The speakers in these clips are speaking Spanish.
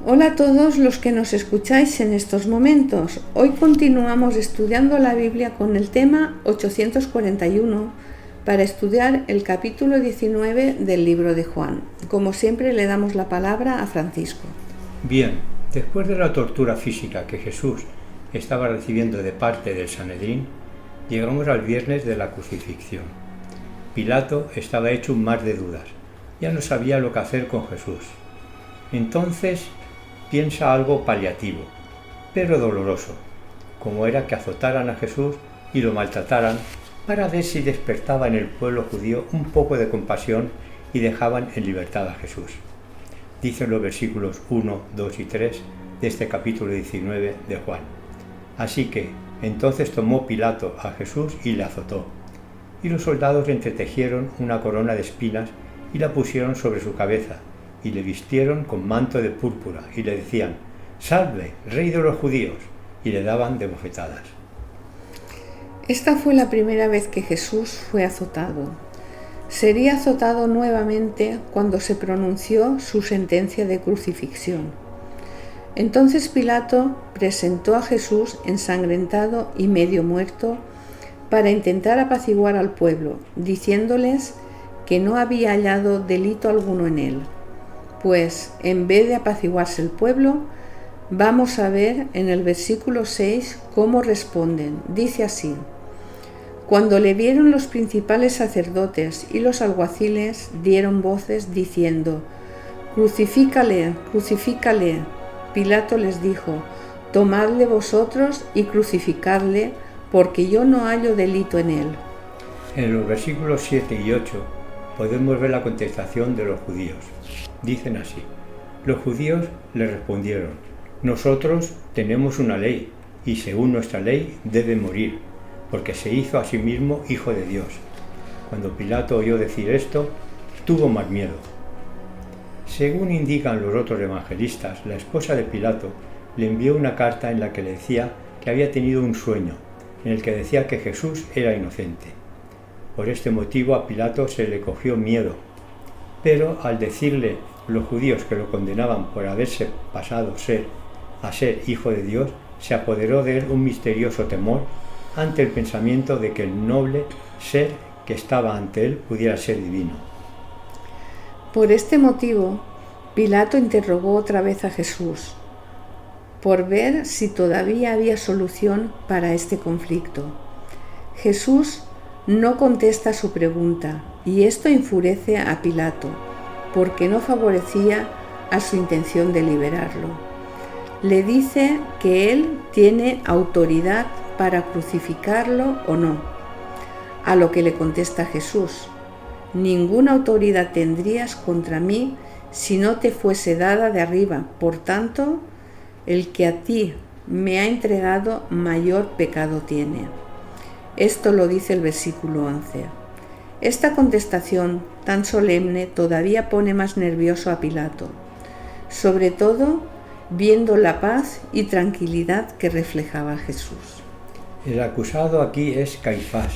Hola a todos los que nos escucháis en estos momentos. Hoy continuamos estudiando la Biblia con el tema 841 para estudiar el capítulo 19 del libro de Juan. Como siempre le damos la palabra a Francisco. Bien, después de la tortura física que Jesús estaba recibiendo de parte del Sanedrín, llegamos al viernes de la crucifixión. Pilato estaba hecho un mar de dudas. Ya no sabía lo que hacer con Jesús. Entonces piensa algo paliativo, pero doloroso, como era que azotaran a Jesús y lo maltrataran para ver si despertaba en el pueblo judío un poco de compasión y dejaban en libertad a Jesús. Dicen los versículos 1, 2 y 3 de este capítulo 19 de Juan. Así que entonces tomó Pilato a Jesús y le azotó, y los soldados le entretejieron una corona de espinas y la pusieron sobre su cabeza, y le vistieron con manto de púrpura, y le decían: «Salve, Rey de los judíos», y le daban de bofetadas. Esta fue la primera vez que Jesús fue azotado. Sería azotado nuevamente cuando se pronunció su sentencia de crucifixión. Entonces Pilato presentó a Jesús ensangrentado y medio muerto para intentar apaciguar al pueblo, diciéndoles que no había hallado delito alguno en él. Pues en vez de apaciguarse el pueblo, vamos a ver en el versículo 6 cómo responden. Dice así: Cuando le vieron los principales sacerdotes y los alguaciles, dieron voces diciendo: «Crucifícale, crucifícale». Pilato les dijo: «Tomadle vosotros y crucificadle, porque yo no hallo delito en él». En los versículos 7 y 8 podemos ver la contestación de los judíos. Dicen así: los judíos le respondieron: «Nosotros tenemos una ley, y según nuestra ley debe morir, porque se hizo a sí mismo hijo de Dios». Cuando Pilato oyó decir esto, tuvo más miedo. Según indican los otros evangelistas, la esposa de Pilato le envió una carta en la que le decía que había tenido un sueño, en el que decía que Jesús era inocente. Por este motivo a Pilato se le cogió miedo, pero al decirle los judíos que lo condenaban por haberse pasado a ser hijo de Dios, se apoderó de él un misterioso temor ante el pensamiento de que el noble ser que estaba ante él pudiera ser divino. Por este motivo, Pilato interrogó otra vez a Jesús, por ver si todavía había solución para este conflicto. Jesús no contesta su pregunta, y esto enfurece a Pilato, porque no favorecía a su intención de liberarlo. Le dice que él tiene autoridad para crucificarlo o no, a lo que le contesta Jesús: «Ninguna autoridad tendrías contra mí si no te fuese dada de arriba. Por tanto, el que a ti me ha entregado mayor pecado tiene». Esto lo dice el versículo 11. Esta contestación tan solemne todavía pone más nervioso a Pilato, sobre todo viendo la paz y tranquilidad que reflejaba Jesús. El acusado aquí es Caifás,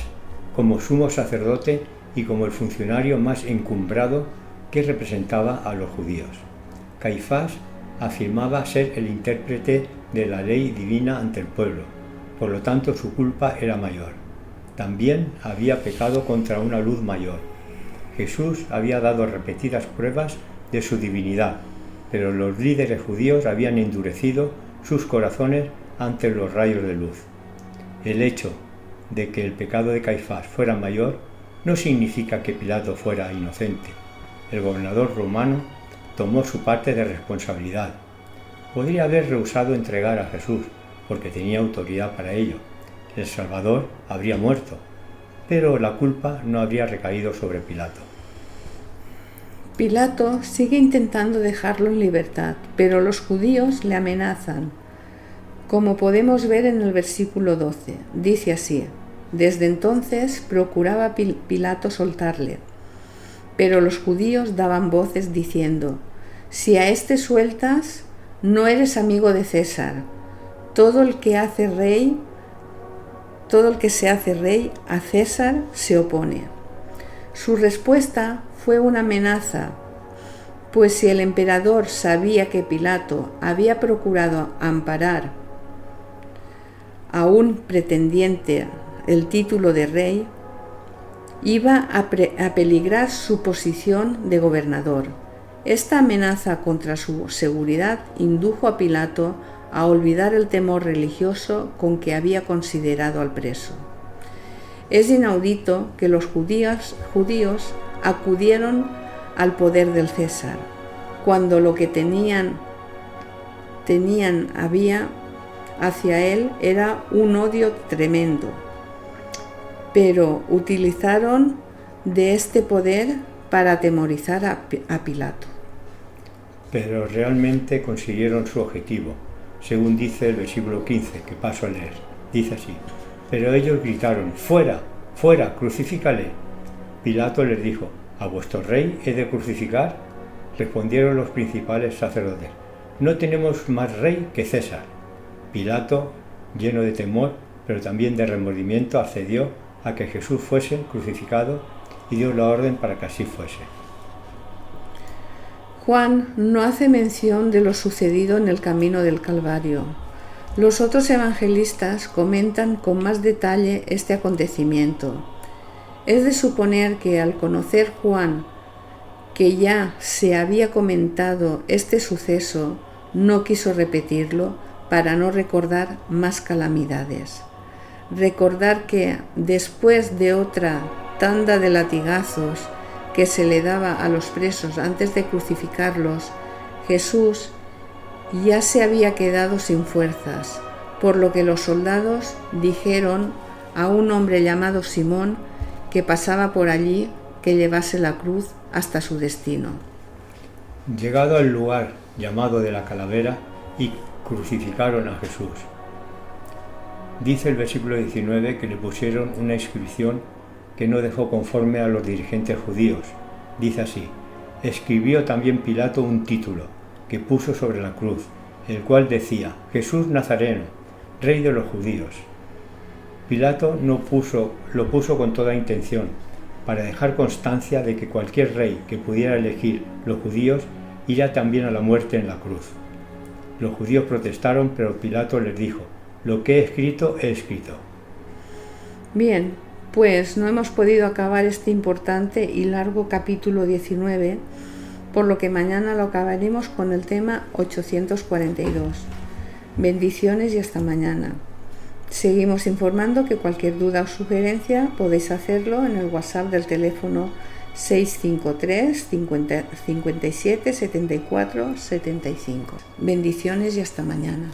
como sumo sacerdote y como el funcionario más encumbrado que representaba a los judíos. Caifás afirmaba ser el intérprete de la ley divina ante el pueblo, por lo tanto su culpa era mayor. También había pecado contra una luz mayor. Jesús había dado repetidas pruebas de su divinidad, pero los líderes judíos habían endurecido sus corazones ante los rayos de luz. El hecho de que el pecado de Caifás fuera mayor no significa que Pilato fuera inocente. El gobernador romano tomó su parte de responsabilidad. Podría haber rehusado entregar a Jesús, porque tenía autoridad para ello. El Salvador habría muerto, pero la culpa no habría recaído sobre Pilato. Pilato sigue intentando dejarlo en libertad, pero los judíos le amenazan. Como podemos ver en el versículo 12, dice así: «Desde entonces procuraba Pilato soltarle, pero los judíos daban voces diciendo: «Si a este sueltas, no eres amigo de César. Todo el que se hace rey, a César se opone». Su respuesta fue una amenaza, pues si el emperador sabía que Pilato había procurado amparar a un pretendiente el título de rey, iba a peligrar su posición de gobernador. Esta amenaza contra su seguridad indujo a Pilato a olvidar el temor religioso con que había considerado al preso. Es inaudito que los judíos acudieron al poder del César, cuando lo que tenían hacia él era un odio tremendo, pero utilizaron de este poder para atemorizar a Pilato. Pero realmente consiguieron su objetivo, según dice el versículo 15, que paso a leer. Dice así: pero ellos gritaron: ¡fuera, fuera, crucifícale! Pilato les dijo: ¿a vuestro rey he de crucificar? Respondieron los principales sacerdotes: no tenemos más rey que César. Pilato, lleno de temor, pero también de remordimiento, accedió a que Jesús fuese crucificado y dio la orden para que así fuese. Juan no hace mención de lo sucedido en el camino del Calvario. Los otros evangelistas comentan con más detalle este acontecimiento. Es de suponer que al conocer Juan que ya se había comentado este suceso, no quiso repetirlo para no recordar más calamidades. Recordar que después de otra tanda de latigazos que se le daba a los presos antes de crucificarlos, Jesús ya se había quedado sin fuerzas, por lo que los soldados dijeron a un hombre llamado Simón que pasaba por allí que llevase la cruz hasta su destino. Llegado al lugar llamado de la Calavera, y crucificaron a Jesús. Dice el versículo 19 que le pusieron una inscripción que no dejó conforme a los dirigentes judíos. Dice así: escribió también Pilato un título que puso sobre la cruz, el cual decía: Jesús Nazareno, Rey de los judíos. Pilato lo puso con toda intención, para dejar constancia de que cualquier rey que pudiera elegir los judíos iría también a la muerte en la cruz. Los judíos protestaron, pero Pilato les dijo: lo que he escrito, he escrito. Bien, pues no hemos podido acabar este importante y largo capítulo 19, por lo que mañana lo acabaremos con el tema 842. Bendiciones y hasta mañana. Seguimos informando que cualquier duda o sugerencia podéis hacerlo en el WhatsApp del teléfono 653 57 74 75. Bendiciones y hasta mañana.